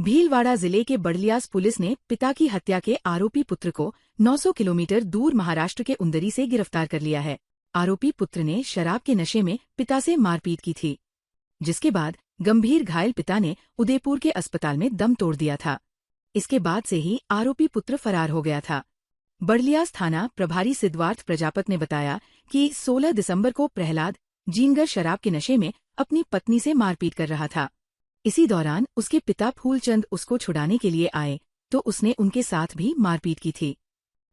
भीलवाड़ा जिले के बड़लियास पुलिस ने पिता की हत्या के आरोपी पुत्र को 900 किलोमीटर दूर महाराष्ट्र के उंदरी से गिरफ्तार कर लिया है। आरोपी पुत्र ने शराब के नशे में पिता से मारपीट की थी, जिसके बाद गंभीर घायल पिता ने उदयपुर के अस्पताल में दम तोड़ दिया था। इसके बाद से ही आरोपी पुत्र फरार हो गया था। बड़लियास थाना प्रभारी सिद्धार्थ प्रजापत ने बताया कि 16 दिसंबर को प्रहलाद जीनगर शराब के नशे में अपनी पत्नी से मारपीट कर रहा था। इसी दौरान उसके पिता फूलचंद उसको छुड़ाने के लिए आए तो उसने उनके साथ भी मारपीट की थी,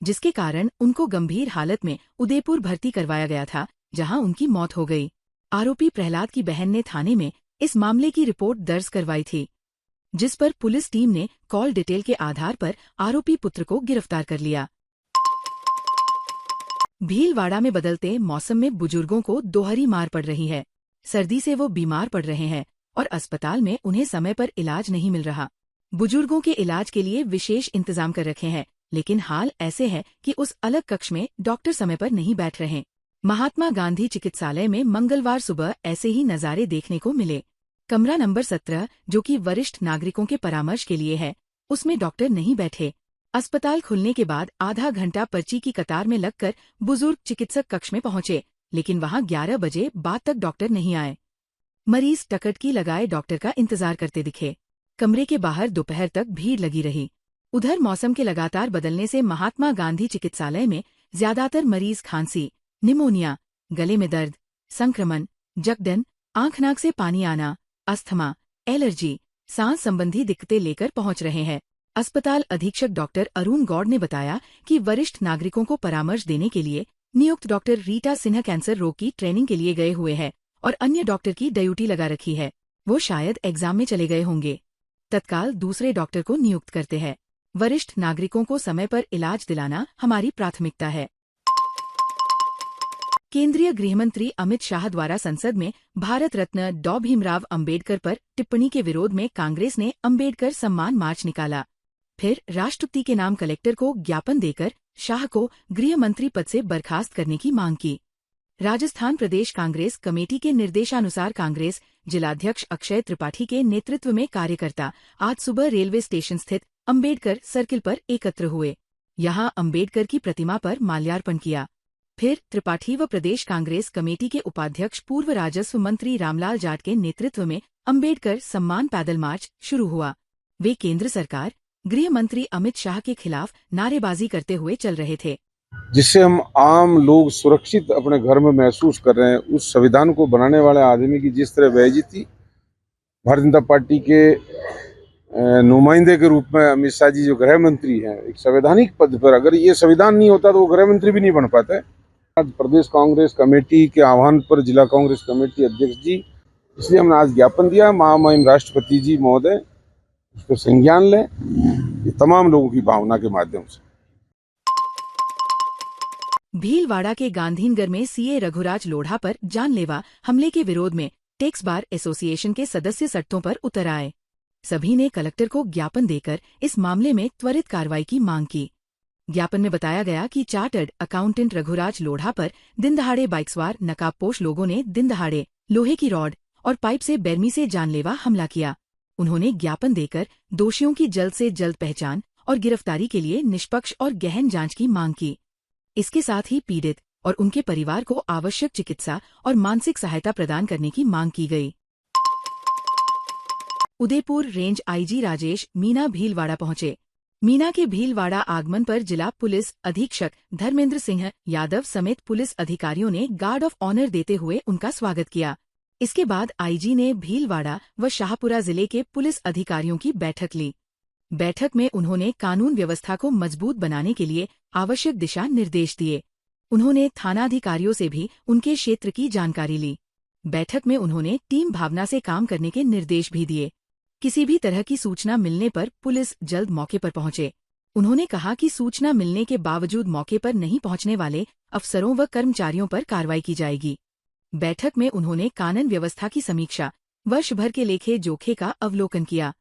जिसके कारण उनको गंभीर हालत में उदयपुर भर्ती करवाया गया था, जहां उनकी मौत हो गई। आरोपी प्रहलाद की बहन ने थाने में इस मामले की रिपोर्ट दर्ज करवाई थी, जिस पर पुलिस टीम ने कॉल डिटेल के आधार पर आरोपी पुत्र को गिरफ्तार कर लिया। भीलवाड़ा में बदलते मौसम में बुजुर्गों को दोहरी मार पड़ रही है। सर्दी से वो बीमार पड़ रहे हैं और अस्पताल में उन्हें समय पर इलाज नहीं मिल रहा। बुजुर्गों के इलाज के लिए विशेष इंतजाम कर रखे हैं, लेकिन हाल ऐसे है कि उस अलग कक्ष में डॉक्टर समय पर नहीं बैठ रहे। महात्मा गांधी चिकित्सालय में मंगलवार सुबह ऐसे ही नज़ारे देखने को मिले। कमरा नंबर 17, जो कि वरिष्ठ नागरिकों के परामर्श के लिए है, उसमें डॉक्टर नहीं बैठे। अस्पताल खुलने के बाद आधा घंटा पर्ची की कतार में लगकर बुजुर्ग चिकित्सक कक्ष में पहुंचे, लेकिन वहां 11 बजे बाद तक डॉक्टर नहीं आए। मरीज टकट की लगाए डॉक्टर का इंतजार करते दिखे। कमरे के बाहर दोपहर तक भीड़ लगी रही। उधर मौसम के लगातार बदलने से महात्मा गांधी चिकित्सालय में ज्यादातर मरीज खांसी, निमोनिया, गले में दर्द, संक्रमण, जकड़न, आंख नाक से पानी आना, अस्थमा, एलर्जी, सांस संबंधी दिक्कतें लेकर पहुंच रहे हैं। अस्पताल अधीक्षक डॉक्टर अरुण गौड़ ने बताया कि वरिष्ठ नागरिकों को परामर्श देने के लिए नियुक्त डॉक्टर रीटा सिन्हा कैंसर रोग की ट्रेनिंग के लिए गए हुए हैं और अन्य डॉक्टर की ड्यूटी लगा रखी है। वो शायद एग्जाम में चले गए होंगे। तत्काल दूसरे डॉक्टर को नियुक्त करते हैं। वरिष्ठ नागरिकों को समय पर इलाज दिलाना हमारी प्राथमिकता है। केंद्रीय गृहमंत्री अमित शाह द्वारा संसद में भारत रत्न डॉ भीमराव अंबेडकर पर टिप्पणी के विरोध में कांग्रेस ने अंबेडकर सम्मान मार्च निकाला। फिर राष्ट्रपति के नाम कलेक्टर को ज्ञापन देकर शाह को गृह मंत्री पद से बर्खास्त करने की मांग की। राजस्थान प्रदेश कांग्रेस कमेटी के निर्देशानुसार कांग्रेस जिलाध्यक्ष अक्षय त्रिपाठी के नेतृत्व में कार्यकर्ता आज सुबह रेलवे स्टेशन स्थित अंबेडकर सर्किल पर एकत्र हुए। यहां अंबेडकर की प्रतिमा पर माल्यार्पण किया। फिर त्रिपाठी व प्रदेश कांग्रेस कमेटी के उपाध्यक्ष पूर्व राजस्व मंत्री रामलाल जाट के नेतृत्व में अंबेडकर सम्मान पैदल मार्च शुरू हुआ। वे केंद्र सरकार, गृह मंत्री अमित शाह के खिलाफ नारेबाजी करते हुए चल रहे थे, जिससे हम आम लोग सुरक्षित अपने घर में महसूस कर रहे हैं। उस संविधान को बनाने वाले आदमी की जिस तरह बेइज्जती भारतीय जनता पार्टी के नुमाइंदे के रूप में अमित शाह जी जो गृह मंत्री हैं, एक संवैधानिक पद पर, अगर ये संविधान नहीं होता तो वो गृह मंत्री भी नहीं बन पाते। आज प्रदेश कांग्रेस कमेटी के आह्वान पर जिला कांग्रेस कमेटी अध्यक्ष जी, इसलिए हमने आज ज्ञापन दिया। महामहिम राष्ट्रपति जी महोदय उसको संज्ञान लें, ये तमाम लोगों की भावना के माध्यम से। भीलवाड़ा के गांधीनगर में सीए रघुराज लोढ़ा पर जानलेवा हमले के विरोध में टैक्स बार एसोसिएशन के सदस्य सड़कों पर उतर आए। सभी ने कलेक्टर को ज्ञापन देकर इस मामले में त्वरित कार्रवाई की मांग की। ज्ञापन में बताया गया कि चार्टर्ड अकाउंटेंट रघुराज लोढ़ा पर दिनदहाड़े बाइकसवार नकाबपोश लोगों ने दिनदहाड़े लोहे की रॉड और पाइप से बेरमी से जानलेवा हमला किया। उन्होंने ज्ञापन देकर दोषियों की जल्द से जल्द पहचान और गिरफ्तारी के लिए निष्पक्ष और गहन जांच की मांग की। इसके साथ ही पीड़ित और उनके परिवार को आवश्यक चिकित्सा और मानसिक सहायता प्रदान करने की मांग की गई। उदयपुर रेंज आईजी राजेश मीना भीलवाड़ा पहुंचे। मीना के भीलवाड़ा आगमन पर जिला पुलिस अधीक्षक धर्मेंद्र सिंह यादव समेत पुलिस अधिकारियों ने गार्ड ऑफ ऑनर देते हुए उनका स्वागत किया। इसके बाद आईजी ने भीलवाड़ा व शाहपुरा जिले के पुलिस अधिकारियों की बैठक ली। बैठक में उन्होंने कानून व्यवस्था को मजबूत बनाने के लिए आवश्यक दिशा निर्देश दिए। उन्होंने थानाधिकारियों से भी उनके क्षेत्र की जानकारी ली। बैठक में उन्होंने टीम भावना से काम करने के निर्देश भी दिए। किसी भी तरह की सूचना मिलने पर पुलिस जल्द मौके पर पहुंचे। उन्होंने कहा कि सूचना मिलने के बावजूद मौके पर नहीं पहुंचने वाले अफसरों व कर्मचारियों पर कार्रवाई की जाएगी। बैठक में उन्होंने कानून व्यवस्था की समीक्षा, वर्ष भर के लेखे जोखे का अवलोकन किया।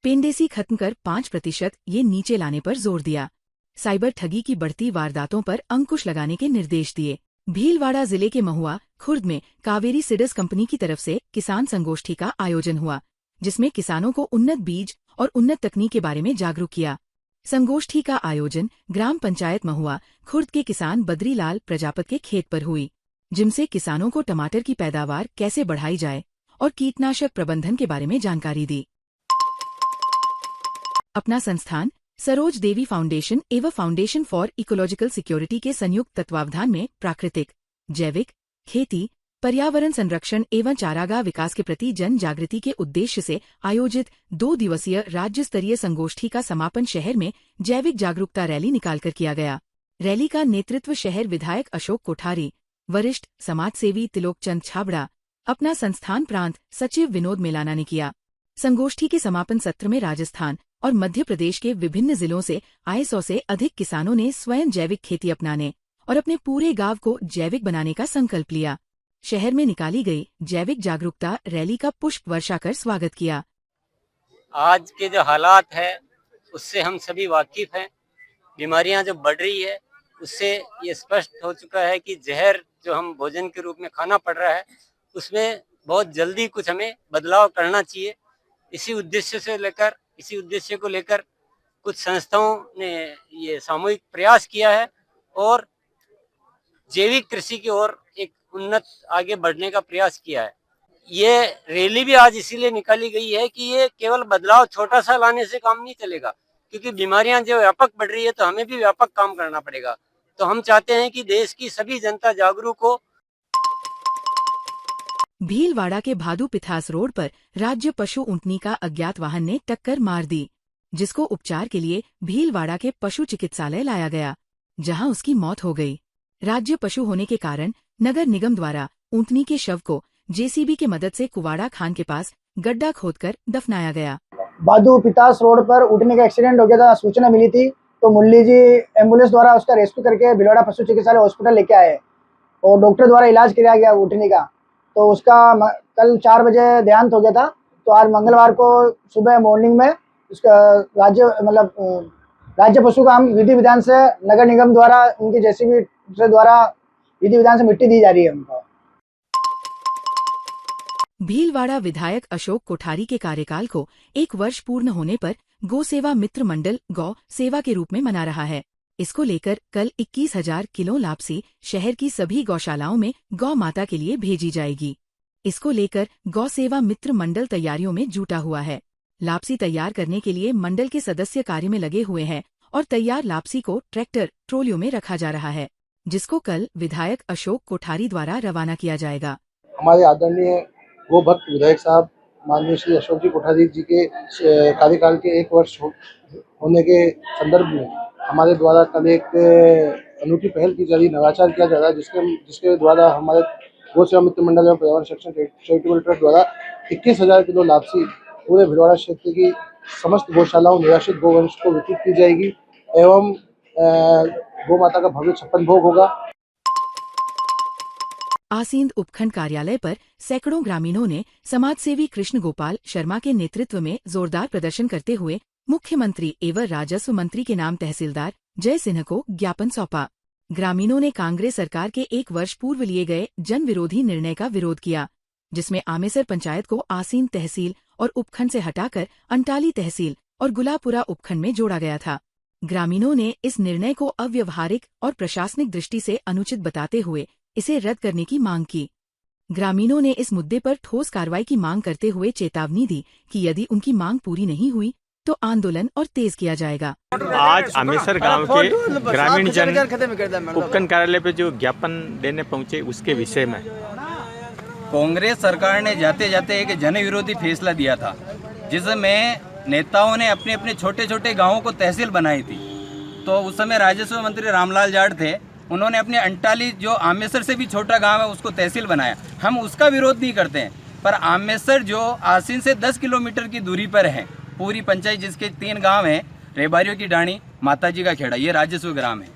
पेंडेसी खत्म कर 5% ये नीचे लाने पर जोर दिया। साइबर ठगी की बढ़ती वारदातों पर अंकुश लगाने के निर्देश दिए। भीलवाड़ा जिले के महुआ खुर्द में कावेरी सीड्स कंपनी की तरफ से किसान संगोष्ठी का आयोजन हुआ, जिसमें किसानों को उन्नत बीज और उन्नत तकनीक के बारे में जागरूक किया। संगोष्ठी का आयोजन ग्राम पंचायत महुआ खुर्द के किसान बद्रीलाल प्रजापत के खेत पर हुई, जिनसे किसानों को टमाटर की पैदावार कैसे बढ़ाई जाए और कीटनाशक प्रबंधन के बारे में जानकारी दी। अपना संस्थान सरोज देवी फाउंडेशन एवं फाउंडेशन फॉर इकोलॉजिकल सिक्योरिटी के संयुक्त तत्वावधान में प्राकृतिक, जैविक खेती, पर्यावरण संरक्षण एवं चारागाह विकास के प्रति जन जागृति के उद्देश्य से आयोजित 2 दिवसीय राज्य स्तरीय संगोष्ठी का समापन शहर में जैविक जागरूकता रैली निकालकर किया गया। रैली का नेतृत्व शहर विधायक अशोक कोठारी, वरिष्ठ समाजसेवी तिलोकचंद छाबड़ा, अपना संस्थान प्रांत सचिव विनोद मेलाना ने किया। संगोष्ठी के समापन सत्र में राजस्थान और मध्य प्रदेश के विभिन्न जिलों से आए 100 से अधिक किसानों ने स्वयं जैविक खेती अपनाने और अपने पूरे गांव को जैविक बनाने का संकल्प लिया। शहर में निकाली गई जैविक जागरूकता रैली का पुष्प वर्षा कर स्वागत किया। आज के जो हालात है उससे हम सभी वाकिफ हैं। बीमारियां जो बढ़ रही है उससे ये स्पष्ट हो चुका है कि जहर जो हम भोजन के रूप में खाना पड़ रहा है उसमें बहुत जल्दी कुछ हमें बदलाव करना चाहिए। इसी उद्देश्य को लेकर कुछ संस्थाओं ने ये सामूहिक प्रयास किया है और जैविक कृषि की ओर एक उन्नत आगे बढ़ने का प्रयास किया है। ये रैली भी आज इसीलिए निकाली गई है कि ये केवल बदलाव छोटा सा लाने से काम नहीं चलेगा, क्योंकि बीमारियां जो व्यापक बढ़ रही है तो हमें भी व्यापक काम करना पड़ेगा। तो हम चाहते हैं कि देश की सभी जनता जागरूक हो। भीलवाड़ा के भादू पिथास रोड पर राज्य पशु ऊंटनी का अज्ञात वाहन ने टक्कर मार दी, जिसको उपचार के लिए भीलवाड़ा के पशु चिकित्सालय लाया गया, जहां उसकी मौत हो गई। राज्य पशु होने के कारण नगर निगम द्वारा ऊंटनी के शव को जेसीबी की मदद से कुवाड़ा खान के पास गड्ढा खोदकर दफनाया गया। भादू पितास रोड पर ऊँटनी का एक्सीडेंट हो गया था। सूचना मिली थी तो मुरली जी एम्बुलेंस द्वारा उसका रेस्क्यू करके भीलवाड़ा पशु चिकित्सालय हॉस्पिटल लेके आए और डॉक्टर द्वारा इलाज किया गया ऊँटनी का। तो उसका कल 4 बजे देहांत हो गया था। तो आज मंगलवार को सुबह मॉर्निंग में उसका राज्य पशु का हम विधि विधान से नगर निगम द्वारा उनकी जेसीबी द्वारा विधि विधान से मिट्टी दी जा रही है उनको। भीलवाड़ा विधायक अशोक कोठारी के कार्यकाल को 1 वर्ष पूर्ण होने पर गौ सेवा मित्र मंडल गौ सेवा के रूप में मना रहा है। इसको लेकर कल 21,000 किलो लापसी शहर की सभी गौशालाओं में गौ माता के लिए भेजी जाएगी। इसको लेकर गौ सेवा मित्र मंडल तैयारियों में जुटा हुआ है। लापसी तैयार करने के लिए मंडल के सदस्य कार्य में लगे हुए हैं और तैयार लापसी को ट्रैक्टर ट्रोलियों में रखा जा रहा है, जिसको कल विधायक अशोक कोठारी द्वारा रवाना किया जाएगा। हमारे आदरणीय गो भक्त विधायक साहब माननीय श्री अशोक जी कोठारी जी के कार्यकाल के 1 वर्ष होने के संदर्भ में हमारे द्वारा कल एक अनूठी पहल की जा रही, नवाचार किया जा रहा है, जिसके द्वारा हमारे गौ सेवा मित्र मंडल एवं पर्यावरण संरक्षण चैरिटेबल ट्रस्ट द्वारा 21,000 किलो लापसी पूरे भीलवाड़ा क्षेत्र की समस्त गौशालाओं निराश्रित गोवंश को वितरित की जाएगी एवं गौ माता का भव्य 56 भोग होगा। आसींद उपखंड कार्यालय पर सैकड़ों ग्रामीणों ने समाजसेवी कृष्ण गोपाल शर्मा के नेतृत्व में जोरदार प्रदर्शन करते हुए मुख्यमंत्री एवं राजस्व मंत्री के नाम तहसीलदार जय सिन्हा को ज्ञापन सौंपा। ग्रामीणों ने कांग्रेस सरकार के 1 वर्ष पूर्व लिए गए जन विरोधी निर्णय का विरोध किया, जिसमें आमेसर पंचायत को आसीन तहसील और उपखंड से हटाकर अंटाली तहसील और गुलापुरा उपखंड में जोड़ा गया था। ग्रामीणों ने इस निर्णय को अव्यवहारिक और प्रशासनिक दृष्टि से अनुचित बताते हुए इसे रद्द करने की मांग की। ग्रामीणों ने इस मुद्दे पर ठोस कार्रवाई की मांग करते हुए चेतावनी दी कि यदि उनकी मांग पूरी नहीं हुई तो आंदोलन और तेज किया जाएगा। आज आमेसर गांव के ग्रामीण जन उपखंड कार्यालय पे जो ज्ञापन देने पहुंचे उसके विषय में कांग्रेस सरकार ने जाते जाते एक जन विरोधी फैसला दिया था, जिसमें नेताओं ने अपने अपने छोटे छोटे गांवों को तहसील बनाई थी। तो उस समय राजस्व मंत्री रामलाल जाट थे, उन्होंने अपने अंटाली जो आमेसर से भी छोटा गांव है उसको तहसील बनाया। हम उसका विरोध नहीं करते हैं, पर आमेसर जो आसीन से 10 किलोमीटर की दूरी पर है, पूरी पंचायत जिसके 3 गांव हैं, रेबारियों की डाणी, माताजी का खेड़ा, ये राजस्व ग्राम है।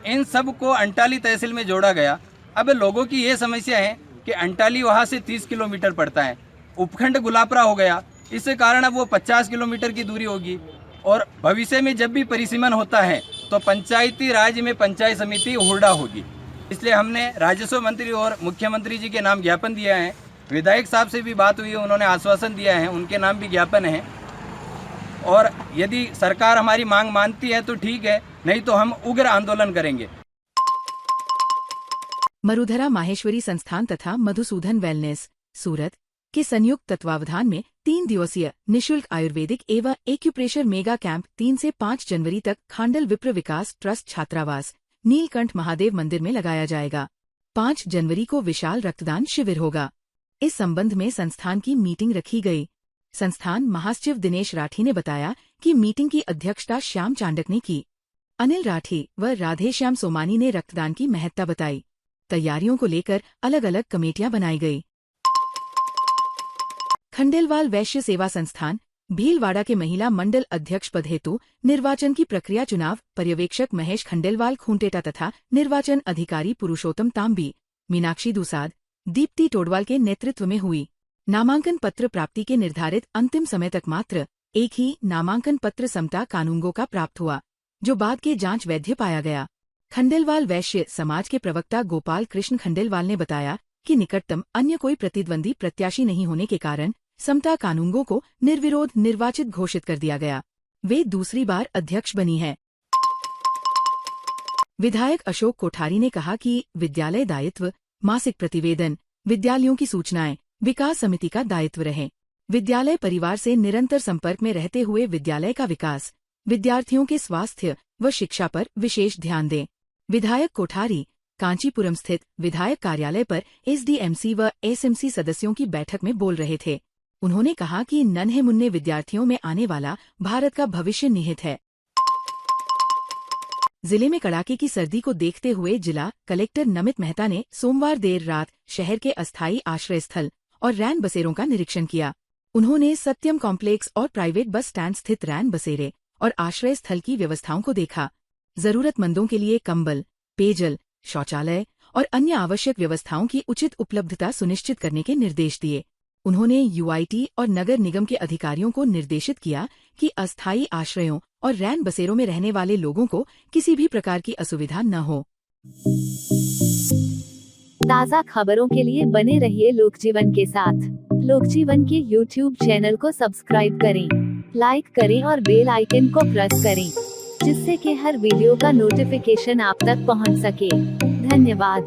इन सब को अंटाली तहसील में जोड़ा गया। अब लोगों की ये समस्या है कि अंटाली वहाँ से 30 किलोमीटर पड़ता है, उपखंड गुलापरा हो गया, इस कारण अब वो 50 किलोमीटर की दूरी होगी। और भविष्य में जब भी परिसीमन होता है तो पंचायती राज में पंचायत समिति हुरडा होगी। इसलिए हमने राजस्व मंत्री और मुख्यमंत्री जी के नाम ज्ञापन दिया है। विधायक साहब से भी बात हुई है, उन्होंने आश्वासन दिया है, उनके नाम भी ज्ञापन है। और यदि सरकार हमारी मांग मानती है तो ठीक है, नहीं तो हम उग्र आंदोलन करेंगे। मरुधरा माहेश्वरी संस्थान तथा मधुसूदन वेलनेस सूरत के संयुक्त तत्वावधान में 3 दिवसीय निशुल्क आयुर्वेदिक एवं एक्यूप्रेशर मेगा कैंप 3 से 5 जनवरी तक खांडल विप्र विकास ट्रस्ट छात्रावास नीलकंठ महादेव मंदिर में लगाया जाएगा। 5 जनवरी को विशाल रक्तदान शिविर होगा। इस संबंध में संस्थान की मीटिंग रखी गई। संस्थान महासचिव दिनेश राठी ने बताया कि मीटिंग की अध्यक्षता श्याम चांडक ने की। अनिल राठी व राधेश्याम सोमानी ने रक्तदान की महत्ता बताई। तैयारियों को लेकर अलग अलग कमेटियां बनाई गई। खंडेलवाल वैश्य सेवा संस्थान भीलवाड़ा के महिला मंडल अध्यक्ष पद हेतु निर्वाचन की प्रक्रिया चुनाव पर्यवेक्षक महेश खंडेलवाल खूंटेटा तथा निर्वाचन अधिकारी पुरुषोत्तम तांबी, मीनाक्षी दुसाद, दीप्ति टोडवाल के नेतृत्व में हुई। नामांकन पत्र प्राप्ति के निर्धारित अंतिम समय तक मात्र एक ही नामांकन पत्र समता कानूनगो का प्राप्त हुआ, जो बाद के जांच वैध पाया गया। खंडेलवाल वैश्य समाज के प्रवक्ता गोपाल कृष्ण खंडेलवाल ने बताया कि निकटतम अन्य कोई प्रतिद्वंदी प्रत्याशी नहीं होने के कारण समता कानूनगो को निर्विरोध निर्वाचित घोषित कर दिया गया। वे दूसरी बार अध्यक्ष बनी है। विधायक अशोक कोठारी ने कहा कि विद्यालय दायित्व, मासिक प्रतिवेदन, विद्यालयों की सूचनाएं विकास समिति का दायित्व रहे। विद्यालय परिवार से निरंतर संपर्क में रहते हुए विद्यालय का विकास, विद्यार्थियों के स्वास्थ्य व शिक्षा पर विशेष ध्यान दें। विधायक कोठारी कांचीपुरम स्थित विधायक कार्यालय पर एसडीएमसी व एसएमसी सदस्यों की बैठक में बोल रहे थे। उन्होंने कहा कि नन्हे मुन्ने विद्यार्थियों में आने वाला भारत का भविष्य निहित है। जिले में कड़ाके की सर्दी को देखते हुए जिला कलेक्टर नमित मेहता ने सोमवार देर रात शहर के अस्थायी आश्रय स्थल और रैन बसेरों का निरीक्षण किया। उन्होंने सत्यम कॉम्प्लेक्स और प्राइवेट बस स्टैंड स्थित रैन बसेरे और आश्रय स्थल की व्यवस्थाओं को देखा। जरूरतमंदों के लिए कंबल, पेयजल, शौचालय और अन्य आवश्यक व्यवस्थाओं की उचित उपलब्धता सुनिश्चित करने के निर्देश दिए। उन्होंने यूआईटी और नगर निगम के अधिकारियों को निर्देशित किया कि अस्थायी आश्रयों और रैन बसेरों में रहने वाले लोगों को किसी भी प्रकार की असुविधा न हो। ताज़ा खबरों के लिए बने रहिए लोकजीवन के साथ। लोकजीवन के यूट्यूब चैनल को सब्सक्राइब करें, लाइक करें और बेल आइकन को प्रेस करें, जिससे कि हर वीडियो का नोटिफिकेशन आप तक पहुंच सके। धन्यवाद।